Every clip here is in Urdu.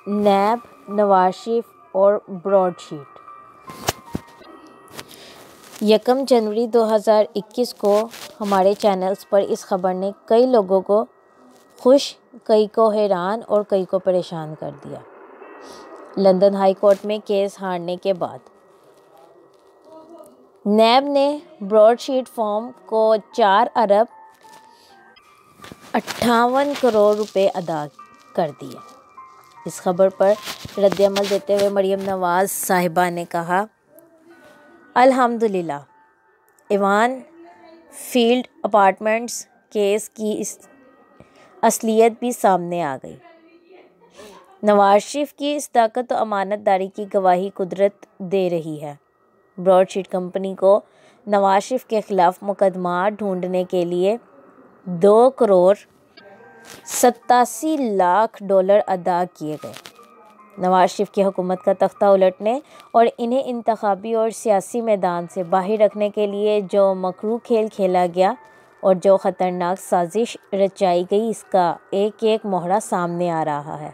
نیب، نواز شریف اور براڈ شیٹ۔ 1 جنوری 2021 کو ہمارے چینلز پر اس خبر نے کئی لوگوں کو خوش، کئی کو حیران اور کئی کو پریشان کر دیا۔ لندن ہائی کورٹ میں کیس ہارنے کے بعد نیب نے براڈ شیٹ فرم کو 4 ارب 58 کروڑ روپے ادا کر دیے۔ اس خبر پر رد عمل دیتے ہوئے مریم نواز صاحبہ نے کہا، الحمدللہ ایوان فیلڈ اپارٹمنٹس کیس کی اصلیت بھی سامنے آ گئی۔ نواز شریف کی صداقت و امانت داری کی گواہی قدرت دے رہی ہے۔ براڈ شیٹ کمپنی کو نواز شریف کے خلاف مقدمات ڈھونڈنے کے لیے $2.87 کروڑ ادا کیے گئے۔ نواز شریف کی حکومت کا تختہ الٹنے اور انہیں انتخابی اور سیاسی میدان سے باہر رکھنے کے لیے جو مکروہ کھیل کھیلا گیا اور جو خطرناک سازش رچائی گئی، اس کا ایک ایک مہرا سامنے آ رہا ہے۔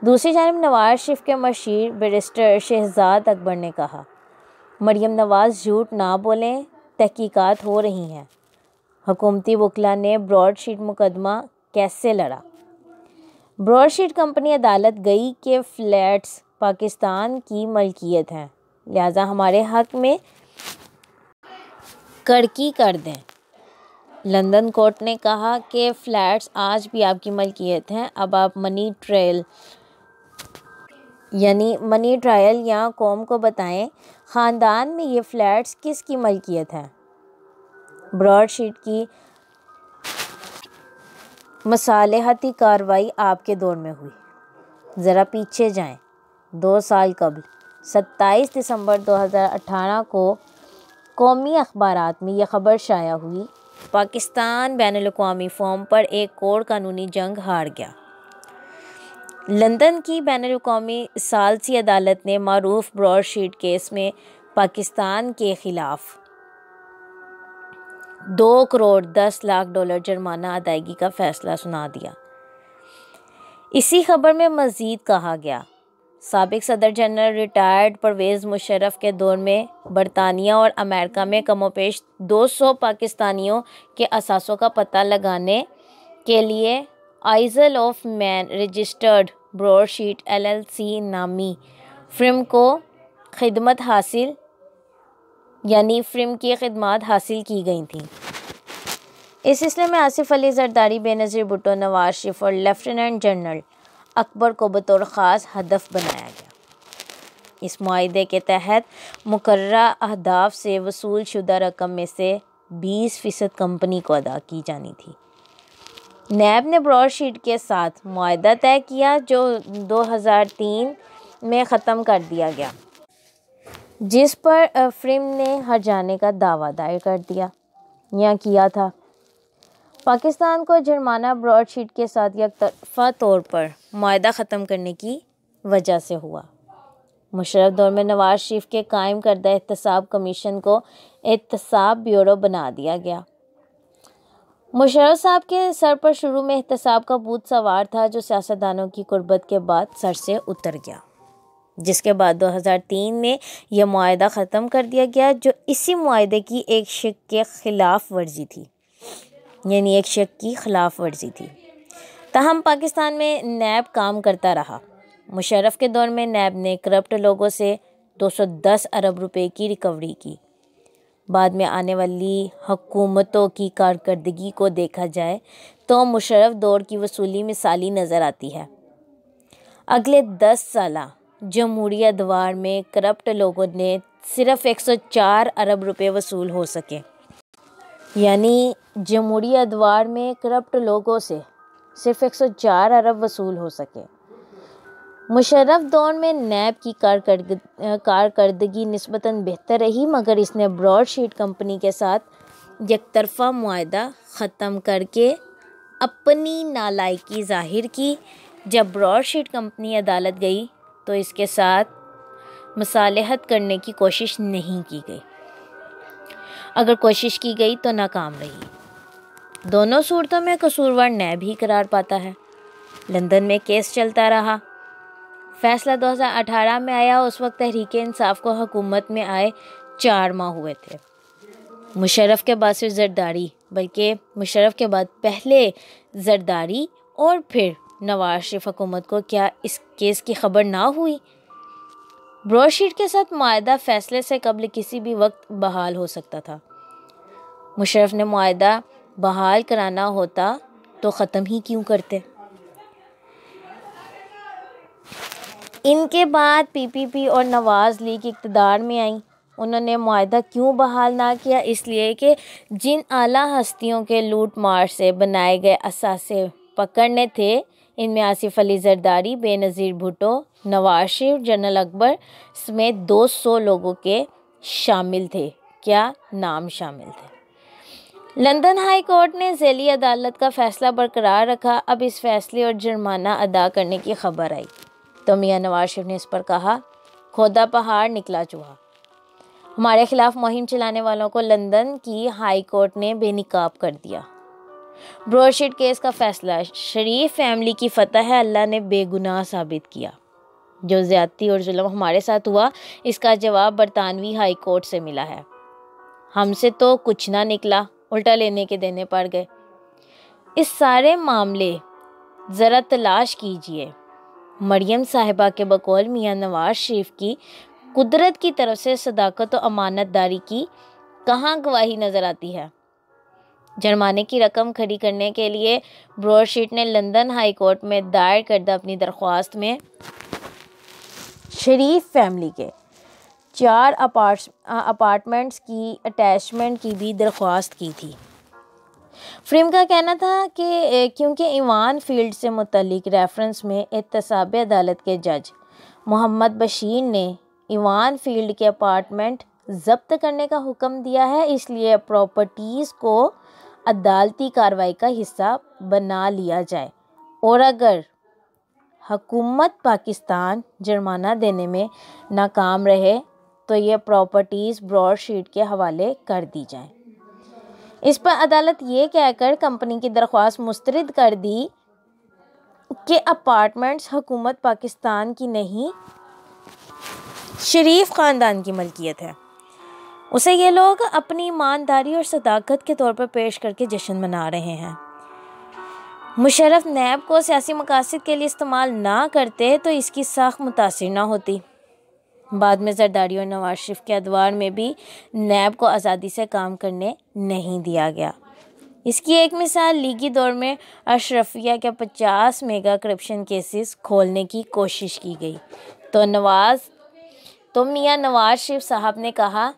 دوسری جانب نواز شریف کے مشیر بیرسٹر شہزاد اکبر نے کہا، مریم نواز جھوٹ نہ بولیں، تحقیقات ہو رہی ہیں۔ حکومتی وکلاء نے براڈ شیٹ مقدمہ کیسے لڑا؟ براڈ شیٹ کمپنی عدالت گئی کہ فلیٹس پاکستان کی ملکیت ہیں، لہذا ہمارے حق میں کڑکی کر دیں۔ لندن کورٹ نے کہا کہ فلیٹس آج بھی آپ کی ملکیت ہیں، اب آپ منی ٹرائل یا قوم کو بتائیں، خاندان میں یہ فلیٹس کس کی ملکیت ہیں؟ براڈ شیٹ کی مصالحتی کارروائی آپ کے دور میں ہوئی۔ ذرا پیچھے جائیں، 2 سال قبل 27 دسمبر 2018 کو قومی اخبارات میں یہ خبر شائع ہوئی، پاکستان بین الاقوامی فورم پر ایک اور قانونی جنگ ہار گیا۔ لندن کی بین الاقوامی ثالثی عدالت نے معروف براڈ شیٹ کیس میں پاکستان کے خلاف $2.10 کروڑ جرمانہ ادائیگی کا فیصلہ سنا دیا۔ اسی خبر میں مزید کہا گیا، سابق صدر جنرل ریٹائرڈ پرویز مشرف کے دور میں برطانیہ اور امریکہ میں کم و بیش 200 پاکستانیوں کے اثاثوں کا پتہ لگانے کے لیے Isle of Man registered Broad Sheet LLC نامی فرم کی خدمات حاصل کی گئی تھیں۔ اس سلسلے میں آصف علی زرداری، بینظیر بھٹو، نواز شریف اور لیفٹیننٹ جنرل اکبر کو بطور خاص ہدف بنایا گیا۔ اس معاہدے کے تحت مقررہ اہداف سے وصول شدہ رقم میں سے 20% کمپنی کو ادا کی جانی تھی۔ نیب نے براڈ شیٹ کے ساتھ معاہدہ طے کیا جو 2003 میں ختم کر دیا گیا، جس پر فرم نے ہرجانے کا دعویٰ دائر کیا تھا۔ پاکستان کو جرمانہ براڈ شیٹ کے ساتھ یک طرفہ طور پر معاہدہ ختم کرنے کی وجہ سے ہوا۔ مشرف دور میں نواز شریف کے قائم کردہ احتساب کمیشن کو احتساب بیورو بنا دیا گیا۔ مشرف صاحب کے سر پر شروع میں احتساب کا بھوت سوار تھا، جو سیاستدانوں کی قربت کے بعد سر سے اتر گیا، جس کے بعد 2003 میں یہ معاہدہ ختم کر دیا گیا، جو اسی معاہدے کی ایک شق کی خلاف ورزی تھی۔ تاہم پاکستان میں نیب کام کرتا رہا۔ مشرف کے دور میں نیب نے کرپٹ لوگوں سے 210 ارب روپے کی ریکوری کی۔ بعد میں آنے والی حکومتوں کی کارکردگی کو دیکھا جائے تو مشرف دور کی وصولی مثالی نظر آتی ہے۔ اگلے 10 سالہ جمہوری ادوار میں کرپٹ لوگوں نے صرف 104 ارب روپے وصول ہو سکے۔ یعنی جمہوری ادوار میں کرپٹ لوگوں سے صرف 104 ارب وصول ہو سکے۔ مشرف دور میں نیب کی کارکردگی نسبتاً بہتر رہی، مگر اس نے براڈ شیٹ کمپنی کے ساتھ یک طرفہ معاہدہ ختم کر کے اپنی نالائکی ظاہر کی۔ جب براڈ شیٹ کمپنی عدالت گئی تو اس کے ساتھ مصالحت کرنے کی کوشش نہیں کی گئی، اگر کوشش کی گئی تو ناکام رہی۔ دونوں صورتوں میں قصوروار نیب ہی قرار پاتا ہے۔ لندن میں کیس چلتا رہا، فیصلہ 2018 میں آیا، اس وقت تحریک انصاف کو حکومت میں آئے 4 ماہ ہوئے تھے۔ مشرف کے بعد صرف زرداری، بلکہ مشرف کے بعد پہلے زرداری اور پھر نواز شریف حکومت کو کیا اس کیس کی خبر نہ ہوئی؟ براڈ شیٹ کے ساتھ معاہدہ فیصلے سے قبل کسی بھی وقت بحال ہو سکتا تھا۔ مشرف نے معاہدہ بحال کرانا ہوتا تو ختم ہی کیوں کرتے؟ ان کے بعد پی پی پی اور نواز لیگ اقتدار میں آئیں۔ انہوں نے معاہدہ کیوں بحال نہ کیا؟ اس لیے کہ جن اعلیٰ ہستیوں کے لوٹ مار سے بنائے گئے اثاثے پکڑنے تھے، ان میں آصف علی زرداری، بے نظیر بھٹو، نواز شریف، جنرل اکبر سمیت 200 لوگوں کے شامل تھے۔ کیا نام شامل تھے؟ لندن ہائی کورٹ نے ذیلی عدالت کا فیصلہ برقرار رکھا۔ اب اس فیصلے اور جرمانہ ادا کرنے کی خبر آئی تو میاں نواز شریف نے اس پر کہا، کھودا پہاڑ نکلا چوہا۔ ہمارے خلاف مہم چلانے والوں کو لندن کی ہائی کورٹ نے بے نقاب کر دیا۔ براڈ شیٹ کیس کا فیصلہ، شریف فیملی کی فتح ہے، اللہ نے بے گناہ ثابت کیا۔ جو زیادتی اور ظلم ہمارے ساتھ ہوا، اس کا جواب برطانوی ہائی کورٹ سے ملا ہے۔ ہم سے تو کچھ نہ نکلا، الٹا لینے کے دینے پڑ گئے۔ اس سارے معاملے ذرا تلاش کیجئے۔ مریم صاحبہ کے بقول میاں نواز شریف کی قدرت کی طرف سے صداقت و امانت داری کی کہاں گواہی نظر آتی ہے؟ جرمانے کی رقم کھڑی کرنے کے لیے براڈ شیٹ نے لندن ہائی کورٹ میں دائر کردہ اپنی درخواست میں شریف فیملی کے 4 اپارٹمنٹس کی اٹیچمنٹ کی بھی درخواست کی تھی۔ فریم کا کہنا تھا کہ کیونکہ ایوان فیلڈ سے متعلق ریفرنس میں احتساب عدالت کے جج محمد بشیر نے ایوان فیلڈ کے اپارٹمنٹ ضبط کرنے کا حکم دیا ہے، اس لیے پراپرٹیز کو عدالتی کارروائی کا حصہ بنا لیا جائے، اور اگر حکومت پاکستان جرمانہ دینے میں ناکام رہے تو یہ پراپرٹیز براڈ شیٹ کے حوالے کر دی جائیں۔ اس پر عدالت یہ کہہ کر کمپنی کی درخواست مسترد کر دی کہ اپارٹمنٹس حکومت پاکستان کی نہیں، شریف خاندان کی ملکیت ہے، اسے یہ لوگ اپنی ایمانداری اور صداقت کے طور پر پیش کر کے جشن منا رہے ہیں۔ مشرف نیب کو سیاسی مقاصد کے لیے استعمال نہ کرتے تو اس کی ساکھ متاثر نہ ہوتی۔ بعد میں زرداری اور نواز شریف کے ادوار میں بھی نیب کو آزادی سے کام کرنے نہیں دیا گیا۔ اس کی ایک مثال لیگی دور میں اشرفیہ کے 50 میگا کرپشن کیسز کھولنے کی کوشش کی گئی تو میاں نواز شریف صاحب نے کہا،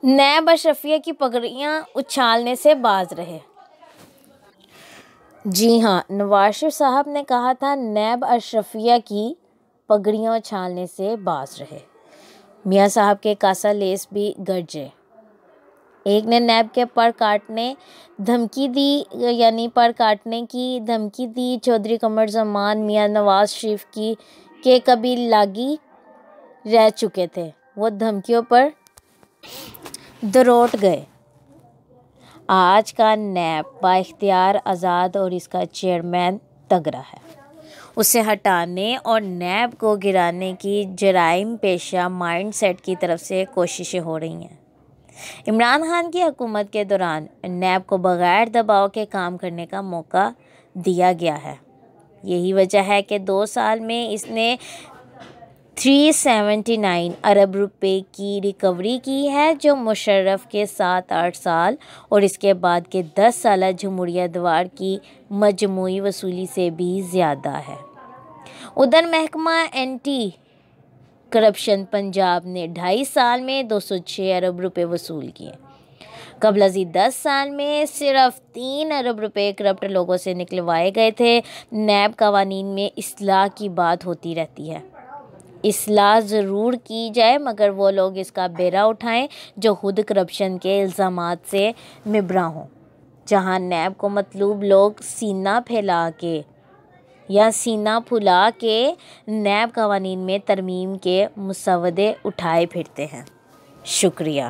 نیب اشرفیہ کی پگڑیاں اچھالنے سے باز رہے۔ جی ہاں، نواز شریف صاحب نے کہا تھا نیب اشرفیہ کی پگڑیاں اچھالنے سے باز رہے۔ میاں صاحب کے کاسا لیس بھی گرجے۔ ایک نے نیب کے پر کاٹنے کی دھمکی دی۔ چودھری قمر زمان میاں نواز شریف کی کے کبھی لاگی رہ چکے تھے، وہ دھمکیوں پر دروٹ گئے۔ آج کا نیب با اختیار آزاد اور اس کا چیئرمین تگڑا ہے۔ اسے ہٹانے اور نیب کو گرانے کی جرائم پیشہ مائنڈ سیٹ کی طرف سے کوششیں ہو رہی ہیں۔ عمران خان کی حکومت کے دوران نیب کو بغیر دباؤ کے کام کرنے کا موقع دیا گیا ہے۔ یہی وجہ ہے کہ 2 سال میں اس نے 379 ارب روپے کی ریکوری کی ہے، جو مشرف کے 7-8 سال اور اس کے بعد کے 10 سالہ جمہوری ادوار کی مجموعی وصولی سے بھی زیادہ ہے۔ ادھر محکمہ اینٹی کرپشن پنجاب نے 2.5 سال میں 206 ارب روپے وصول کیے۔ قبل ازیں 10 سال میں صرف 3 ارب روپے کرپٹ لوگوں سے نکلوائے گئے تھے۔ نیب قوانین میں اصلاح کی بات ہوتی رہتی ہے۔ اصلاح ضرور کی جائے، مگر وہ لوگ اس کا بیڑا اٹھائیں جو خود کرپشن کے الزامات سے مبرا ہوں۔ جہاں نیب کو مطلوب لوگ سینہ پھلا کے نیب قوانین میں ترمیم کے مسودے اٹھائے پھرتے ہیں۔ شکریہ۔